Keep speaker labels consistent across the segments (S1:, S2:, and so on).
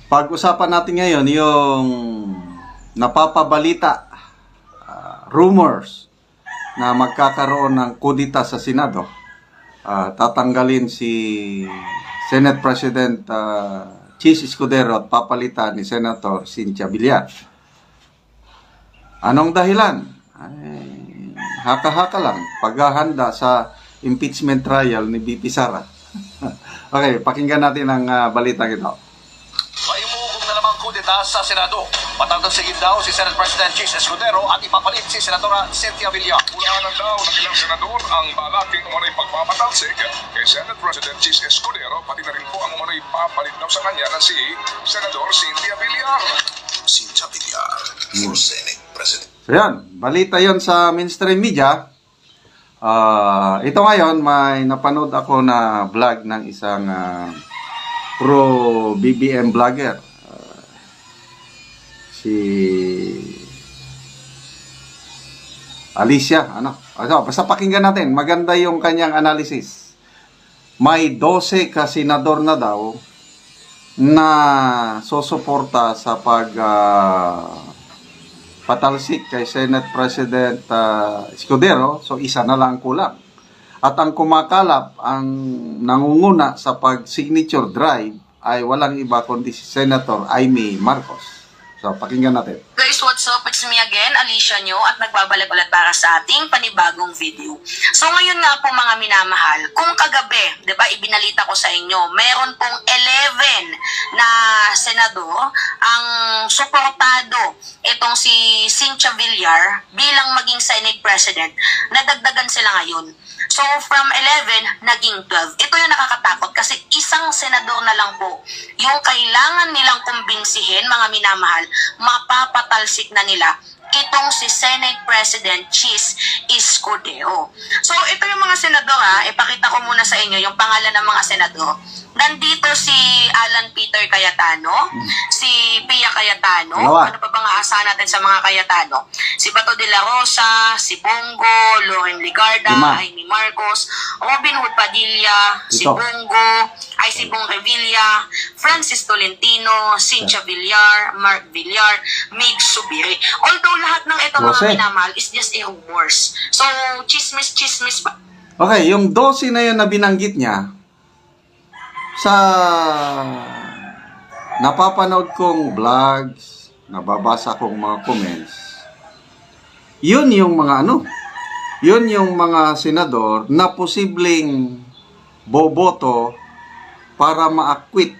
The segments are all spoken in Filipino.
S1: Pag-usapan natin ngayon yung napapabalita, rumors na magkakaroon ng kudita sa Senado. Tatanggalin si Senate President Chis Escudero at papalitan ni Senator Cynthia Villar. Anong dahilan? Haka-haka lang. Paghahanda sa impeachment trial ni BP Sara. Okay, pakinggan natin ang balitang ito.
S2: Maimuugong na namang kudeta sa Senado. Patatagsigin daw si Senate President Chis Escudero at ipapalit si Senadora Cynthia Villar.
S3: Unahan daw ng ilang senador ang balaking umano'y pagpapatalsik kay Senate President Chis Escudero, pati na rin po ang umano'y papalit daw sa kanya na si Senador Cynthia Villar.
S4: Cynthia Villar for Senate President.
S1: So yan, balita yon sa mainstream media. Ito ngayon, may napanood ako na vlog ng isang pro-BBM vlogger. Si Alicia, basta pakinggan natin. Maganda yung kanyang analysis. May 12 ka senador na daw na susuporta sa patalsik kay Senate President Escudero. So isa na lang kulang. At ang kumakalap, ang nangunguna sa pag-signature drive ay walang iba kundi si Senator Amy Marcos. So, pakinggan natin.
S5: Guys, what's up? It's me again, Alicia nyo, at nagbabalik ulit para sa ating panibagong video. So, ngayon nga po mga minamahal, kung kagabi, di ba, ibinalita ko sa inyo, meron pong 11 na senador ang suportado itong si Cynthia Villar bilang maging Senate President. Nadagdagan sila ngayon. So, from 11, naging 12. Ito yung nakakatakot kasi isang senador na lang po yung kailangan nilang kumbinsihin, mga minamahal, mapapatalsik na nila itong si Senate President Chis Escudero. So, ito yung mga senador ipakita ko muna sa inyo yung pangalan ng mga senador. Nandito si Alan Peter Cayetano, si Pia Cayetano, ano pa bang aasahan natin sa mga Cayetano? Si Bato de la Rosa, si Bongo, Loren Legarda, Amy Marcos, Robin Hood Padilla, si Bongo, si Bong Revilla, Francis Tolentino, Cynthia Villar, Mark Villar, Mig Subiri. Although lahat ng ito mga minamahal is just a rumors. So, chismis ba?
S1: Okay, yung 12 na yun na binanggit niya, sa napapanood kong vlogs, nababasa kong mga comments, yun yung mga yun yung mga senador na posibleng boboto para ma-acquit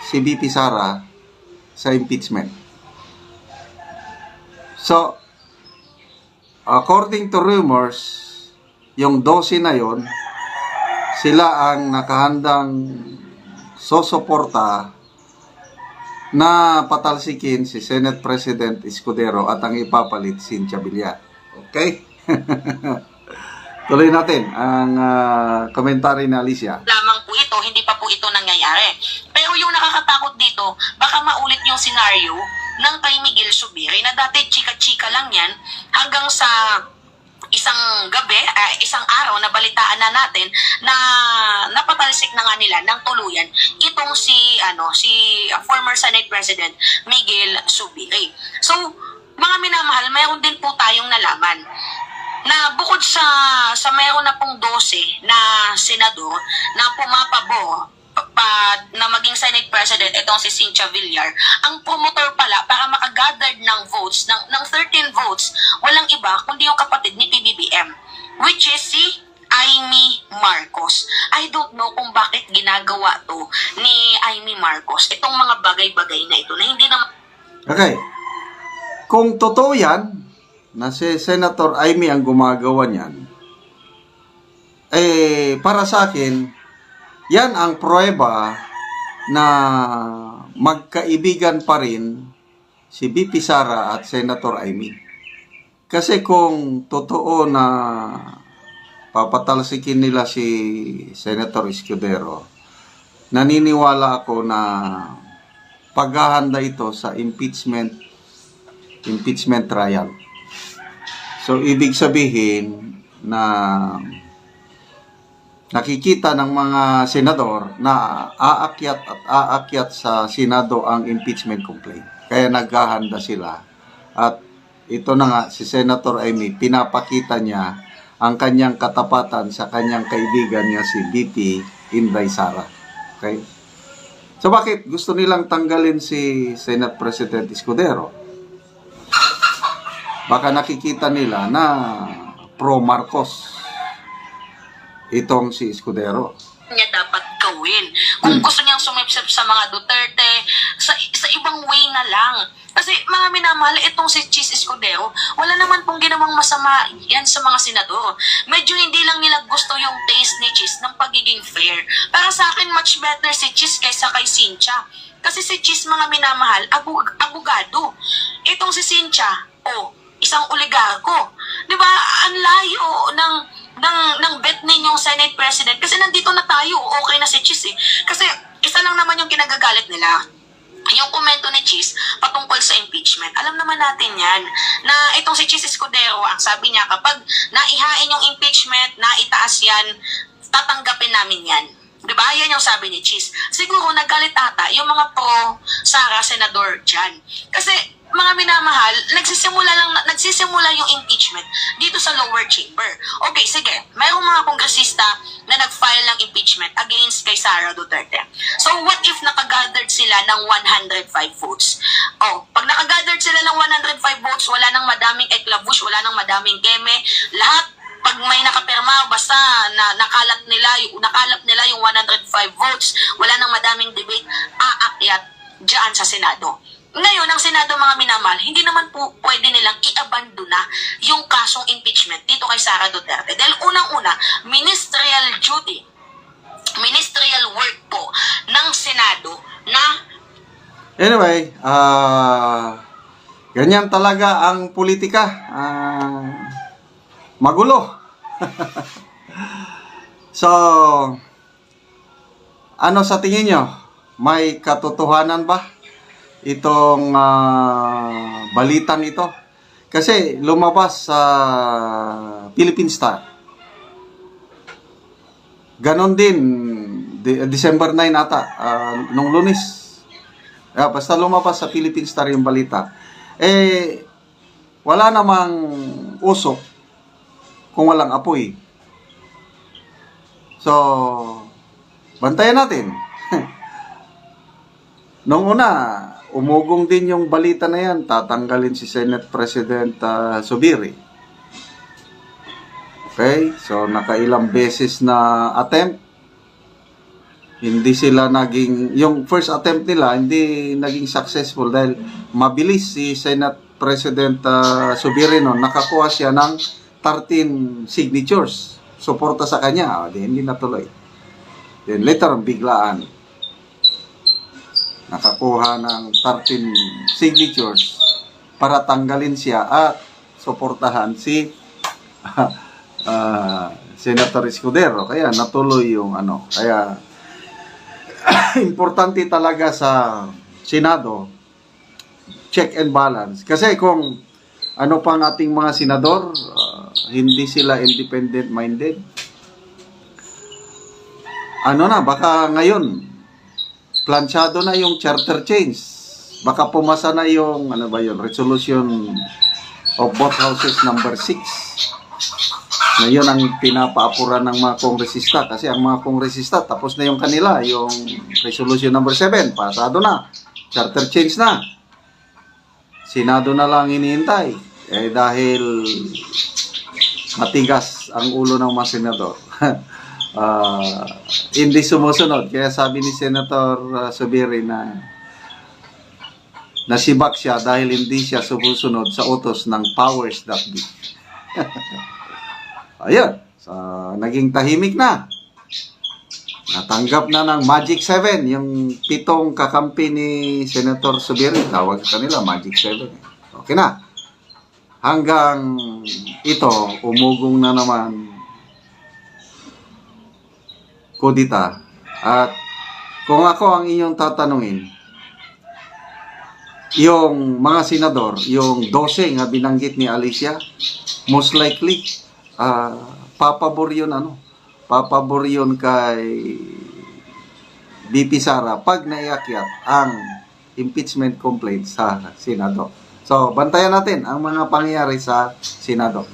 S1: si BP Sara sa impeachment. So, according to rumors, yung 12 na yon, sila ang nakahandang sosuporta na patalsikin si Senate President Escudero at ang ipapalit Cynthia Villar. Okay? Tuloy natin ang komentary ni Alicia.
S5: Lamang po ito, hindi pa po ito nangyayari. Pero yung nakakatakot dito, baka maulit yung senaryo ng kay Miguel Subiri na dati chika-chika lang yan hanggang sa isang gabi, isang araw na balitaan na natin na napatalsik na nga nila ng tuluyan itong si former Senate President Miguel Subiri. So, mga minamahal, mayroon din po tayong nalaman na bukod sa mayroon na pong 12 na senador na pumapabor na maging Senate President itong si Cynthia Villar, ang promotor pala para makagather ng votes, ng 13 votes, walang iba kundi yung kapatid ni PBBM, which is si Amy Marcos. I don't know kung bakit ginagawa to ni Amy Marcos, itong mga bagay-bagay na ito na hindi naman...
S1: Okay. Kung totoo yan, na si Senator Amy ang gumagawa niyan, para sa akin, yan ang pruweba na magkaibigan pa rin si BP Sara at Senator Amy. Kasi kung totoo na papatalsikin nila si Senator Escudero, naniniwala ako na paghahanda ito sa impeachment trial. So, ibig sabihin na nakikita ng mga senador na aakyat at aakyat sa Senado ang impeachment complaint. Kaya naghahanda sila. At ito na nga, si Senator Amy, pinapakita niya ang kanyang katapatan sa kanyang kaibigan niya si BP Inday Sara. Okay? So bakit gusto nilang tanggalin si Senate President Escudero? Baka nakikita nila na pro-Marcos itong si Escudero.
S5: Niya dapat gawin. Kung gusto niyang sumipsip sa mga Duterte, sa ibang way na lang. Kasi mga minamahal, itong si Chis Escudero, wala naman pong ginawang masama yan sa mga senador. Medyo hindi lang nila gusto yung taste ni Chis ng pagiging fair. Para sa akin, much better si Chis kaysa kay Cynthia. Kasi si Chis, mga minamahal, abogado. Itong si Cynthia, isang oligarko. Diba, ang layo ng bet ninyong Senate President kasi nandito na tayo, okay na si Chis eh. Kasi isa lang naman yung kinagagalit nila. Yung komento ni Chis patungkol sa impeachment. Alam naman natin yan na itong si Chis Escudero, ang sabi niya kapag naihain yung impeachment, naitaas yan, tatanggapin namin yan. Diba? Yan yung sabi ni Chis. Siguro nagalit ata yung mga pro-Sara senador dyan. Kasi mga minamahal, nagsisimula yung impeachment dito sa lower chamber. Okay, sige. Mayroong mga kongresista na nag-file ng impeachment against kay Sara Duterte. So, what if nakagathered sila ng 105 votes? Pag nakagathered sila ng 105 votes, wala nang madaming eklabush, wala nang madaming keme, lahat pag may nakapirma, basta nakalap nila yung 105 votes, wala nang madaming debate, aakyat dyan sa Senado. Ngayon, ang Senado, mga minamahal, hindi naman po pwede nilang i-abandona yung kasong impeachment dito kay Sara Duterte. Dahil unang-una, ministerial duty, ministerial work po ng Senado na...
S1: Anyway, ganyan talaga ang politika. Magulo. So, ano sa tingin nyo? May katotohanan ba itong balitang ito? Kasi lumabas sa Philippine Star. Ganon din, December 9 ata, nung Lunes. Basta lumabas sa Philippine Star yung balita. Wala namang usok kung walang apoy. So, bantayan natin. Noong una, umugong din yung balita na yan, tatanggalin si Senate President Zubiri. Okay, so nakailang beses na attempt. Hindi sila yung first attempt nila, hindi naging successful dahil mabilis si Senate President Zubiri noon, nakakuha siya ng 13 signatures. Suporta sa kanya, hindi natuloy. Then later, biglaan. Nakakuha ng 13 signatures para tanggalin siya at suportahan si Senator Escudero. Kaya natuloy yung Kaya importante talaga sa Senado, check and balance. Kasi kung ano pang ating mga senador, hindi sila independent-minded. Baka ngayon, planchado na yung charter change. Baka pumasa na yung, resolution of both houses number 6. Na yun ang pinapaapuran ng mga kongresista. Kasi ang mga kongresista, tapos na yung kanila, yung resolution number 7, pasado na. Charter change na. Senado na lang hinihintay. Dahil matigas ang ulo ng mga senador. Hindi sumusunod. Kaya sabi ni Senator Zubiri na nasibak siya dahil hindi siya sumusunod sa utos ng powers that be. Ayun. So, naging tahimik na. Natanggap na ng Magic 7. Yung 7 kakampi ni Senator Zubiri. Tawag kanila Magic 7. Okay na. Hanggang ito, umugong na naman kudita. At kung ako ang inyong tatanungin, yung mga senador, yung 12 nga binanggit ni Alicia, most likely, papabor yun, papabor yun kay BP Sara pag naiakyat ang impeachment complaint sa Senado. So, bantayan natin ang mga pangyayari sa Senado.